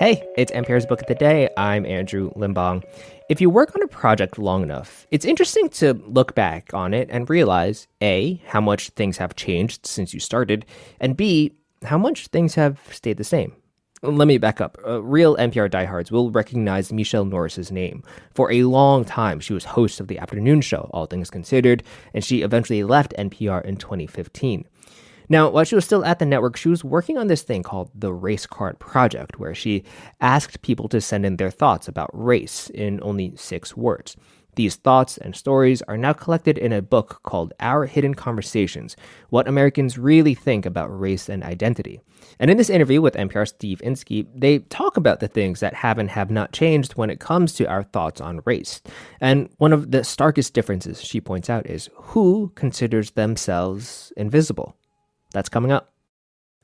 Hey, it's NPR's Book of the Day. I'm Andrew Limbong. If you work on a project long enough, it's interesting to look back on it and realize A, how much things have changed since you started, and B, how much things have stayed the same. Let me back up. Real NPR diehards will recognize Michele Norris's name. For a long time, she was host of the afternoon show, All Things Considered, and she eventually left NPR in 2015. Now, while she was still at the network, she was working on this thing called the Race Card Project, where she asked people to send in their thoughts about race in only 6 words. These thoughts and stories are now collected in a book called Our Hidden Conversations, What Americans Really Think About Race and Identity. And in this interview with NPR's Steve Inskeep, they talk about the things that have and have not changed when it comes to our thoughts on race. And one of the starkest differences, she points out, is who considers themselves invisible. That's coming up.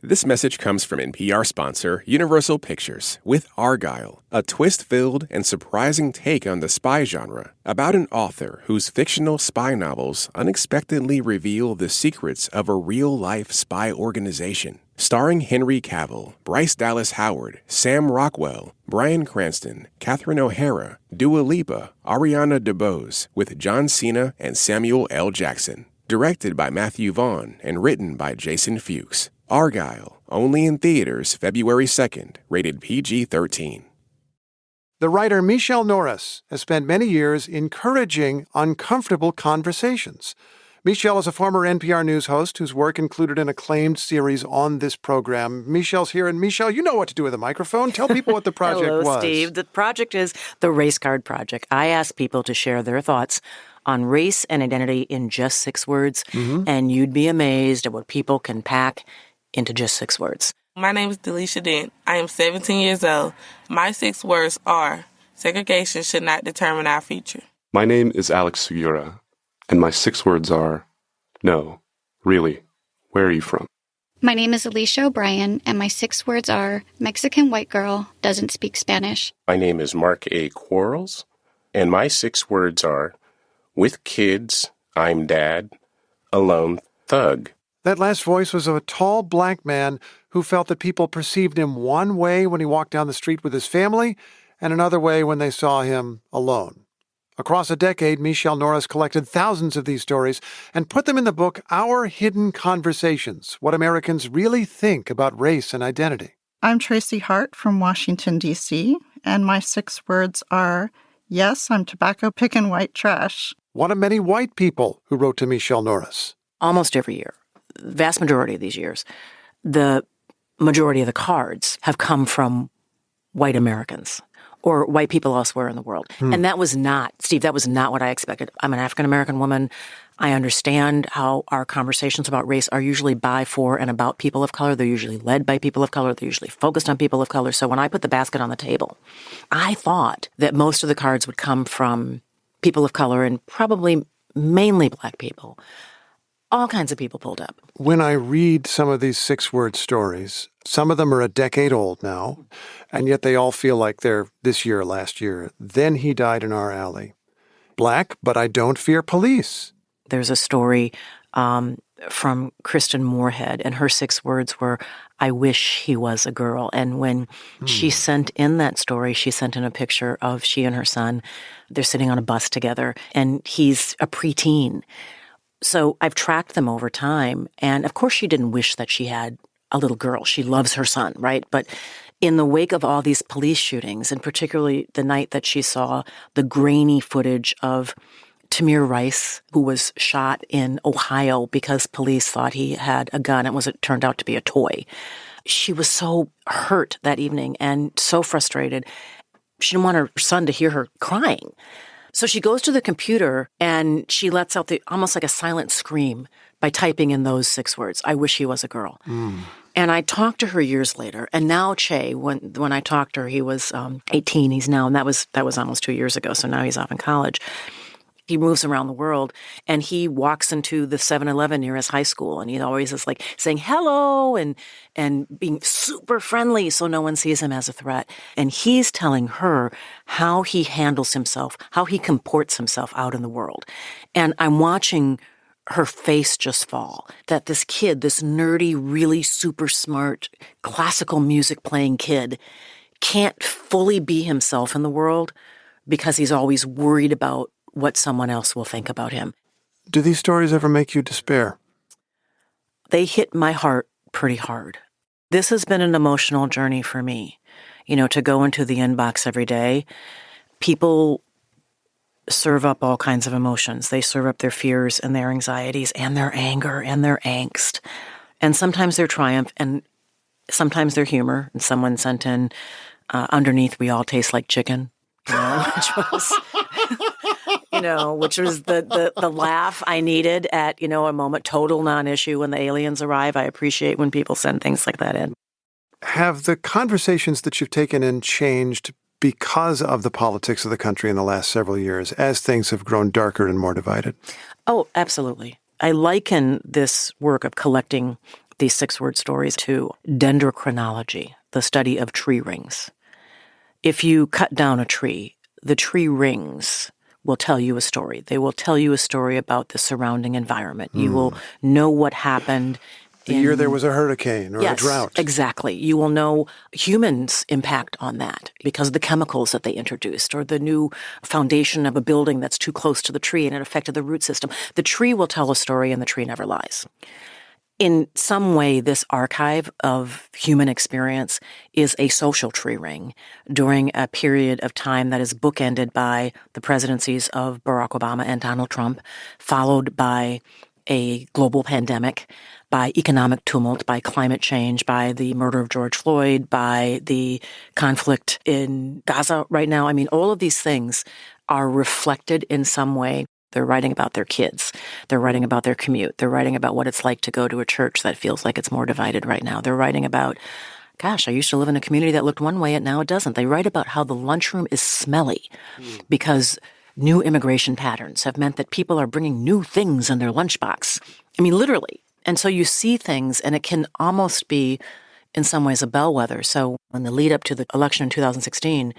This message comes from NPR sponsor Universal Pictures with Argylle, a twist-filled and surprising take on the spy genre about an author whose fictional spy novels unexpectedly reveal the secrets of a real-life spy organization. Starring Henry Cavill, Bryce Dallas Howard, Sam Rockwell, Bryan Cranston, Catherine O'Hara, Dua Lipa, Ariana DeBose, with John Cena and Samuel L. Jackson. Directed by Matthew Vaughn and written by Jason Fuchs. Argylle, only in theaters February 2nd, rated PG-13. The writer Michele Norris has spent many years encouraging uncomfortable conversations. Michele is a former NPR News host whose work included an acclaimed series on this program. Michele's here, and Michele, you know what to do with a microphone. Tell people what the project Hello, was. Steve. The project is the Race Card Project. I asked people to share their thoughts on race and identity in just 6 words, and you'd be amazed at what people can pack into just 6 words. My name is Delisha Dent. I am 17 years old. My 6 words are, segregation should not determine our future. My name is Alex Segura, and my 6 words are, no, really, where are you from? My name is Alicia O'Brien, and my 6 words are, Mexican white girl, doesn't speak Spanish. My name is Mark A. Quarles, and my 6 words are, with kids, I'm dad, alone, thug. That last voice was of a tall black man who felt that people perceived him one way when he walked down the street with his family and another way when they saw him alone. Across a decade, Michele Norris collected thousands of these stories and put them in the book Our Hidden Conversations, What Americans Really Think About Race and Identity. I'm Tracy Hart from Washington, D.C., and my 6 words are, yes, I'm tobacco picking white trash. One of many white people who wrote to Michele Norris. Almost every year, the vast majority of these years, the majority of the cards have come from white Americans or white people elsewhere in the world. And that was not, Steve, that was not what I expected. I'm an African-American woman. I understand how our conversations about race are usually by, for, and about people of color. They're usually led by people of color. They're usually focused on people of color. So when I put the basket on the table, I thought that most of the cards would come from people of color and probably mainly black people. All kinds of people pulled up. When I read some of these 6-word stories, some of them are a decade old now, and yet they all feel like they're this year or last year. Then he died in our alley. Black, but I don't fear police. There's a story from Kristen Moorhead, and her 6 words were, I wish he was a girl. And when she sent in that story, she sent in a picture of she and her son. They're sitting on a bus together, and he's a preteen. So I've tracked them over time. And of course, she didn't wish that she had a little girl. She loves her son, right? But in the wake of all these police shootings, and particularly the night that she saw the grainy footage of Tamir Rice, who was shot in Ohio because police thought he had a gun. It turned out to be a toy. She was so hurt that evening and so frustrated. She didn't want her son to hear her crying. So she goes to the computer and she lets out almost like a silent scream by typing in those 6 words, I wish he was a girl. And I talked to her years later. And now Che, when I talked to her, he was 18. He's now, and that was almost 2 years ago. So now he's off in college. He moves around the world, and he walks into the 7-Eleven near his high school, and he always is like saying hello and being super friendly so no one sees him as a threat. And he's telling her how he handles himself, how he comports himself out in the world. And I'm watching her face just fall, that this kid, this nerdy, really super smart, classical music playing kid, can't fully be himself in the world because he's always worried about what someone else will think about him. Do these stories ever make you despair? They hit my heart pretty hard. This has been an emotional journey for me. To go into the inbox every day, people serve up all kinds of emotions. They serve up their fears and their anxieties and their anger and their angst. And sometimes their triumph and sometimes their humor. And someone sent in, underneath, we all taste like chicken, which was the laugh I needed at, a moment, total non-issue when the aliens arrive. I appreciate when people send things like that in. Have the conversations that you've taken in changed because of the politics of the country in the last several years, as things have grown darker and more divided? Oh, absolutely. I liken this work of collecting these 6-word stories to dendrochronology, the study of tree rings. If you cut down a tree, the tree rings will tell you a story. They will tell you a story about the surrounding environment. You will know what happened. The year there was a hurricane or a drought. Exactly. You will know humans' impact on that because of the chemicals that they introduced or the new foundation of a building that's too close to the tree and it affected the root system. The tree will tell a story and the tree never lies. In some way, this archive of human experience is a social tree ring during a period of time that is bookended by the presidencies of Barack Obama and Donald Trump, followed by a global pandemic, by economic tumult, by climate change, by the murder of George Floyd, by the conflict in Gaza right now. I mean, all of these things are reflected in some way. They're writing about their kids. They're writing about their commute. They're writing about what it's like to go to a church that feels like it's more divided right now. They're writing about, gosh, I used to live in a community that looked one way and now it doesn't. They write about how the lunchroom is smelly because new immigration patterns have meant that people are bringing new things in their lunchbox. I mean, literally. And so you see things, and it can almost be, in some ways, a bellwether. So in the lead up to the election in 2016,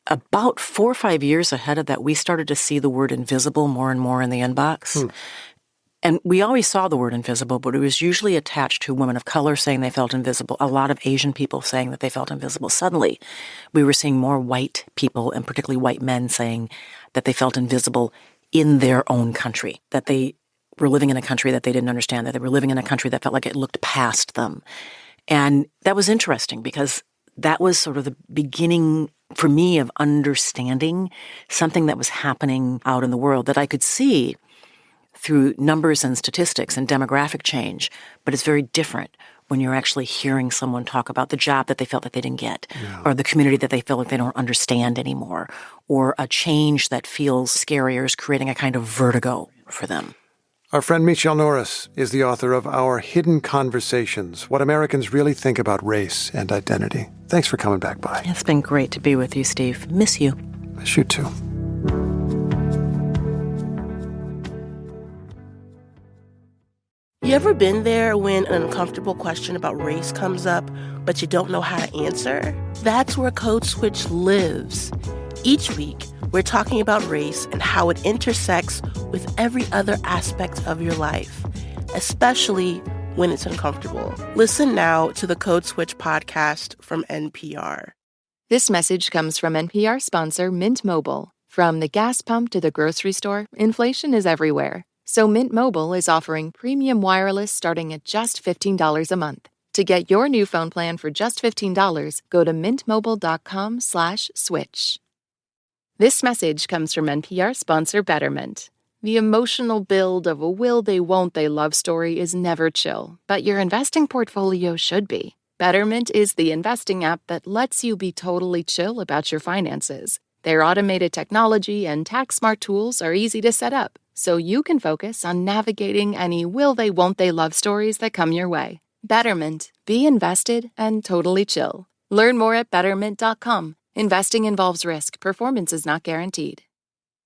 about 4 or 5 years ahead of that, we started to see the word invisible more and more in the inbox. And we always saw the word invisible, but it was usually attached to women of color saying they felt invisible, a lot of Asian people saying that they felt invisible. Suddenly, we were seeing more white people, and particularly white men, saying that they felt invisible in their own country, that they were living in a country that they didn't understand, that they were living in a country that felt like it looked past them. And that was interesting because that was sort of the beginning for me of understanding something that was happening out in the world that I could see through numbers and statistics and demographic change, but it's very different when you're actually hearing someone talk about the job that they felt that they didn't get, or the community that they feel like they don't understand anymore, or a change that feels scary or is creating a kind of vertigo for them. Our friend Michele Norris is the author of Our Hidden Conversations, What Americans Really Think About Race and Identity. Thanks for coming back by. It's been great to be with you, Steve. Miss you. Miss you too. You ever been there when an uncomfortable question about race comes up, but you don't know how to answer? That's where Code Switch lives. Each week, we're talking about race and how it intersects with every other aspect of your life, especially when it's uncomfortable. Listen now to the Code Switch podcast from NPR. This message comes from NPR sponsor Mint Mobile. From the gas pump to the grocery store, inflation is everywhere. So Mint Mobile is offering premium wireless starting at just $15 a month. To get your new phone plan for just $15, go to mintmobile.com/switch. This message comes from NPR sponsor Betterment. The emotional build of a will they won't they love story is never chill, but your investing portfolio should be. Betterment is the investing app that lets you be totally chill about your finances. Their automated technology and tax-smart tools are easy to set up, so you can focus on navigating any will they won't they love stories that come your way. Betterment. Be invested and totally chill. Learn more at betterment.com. Investing involves risk. Performance is not guaranteed.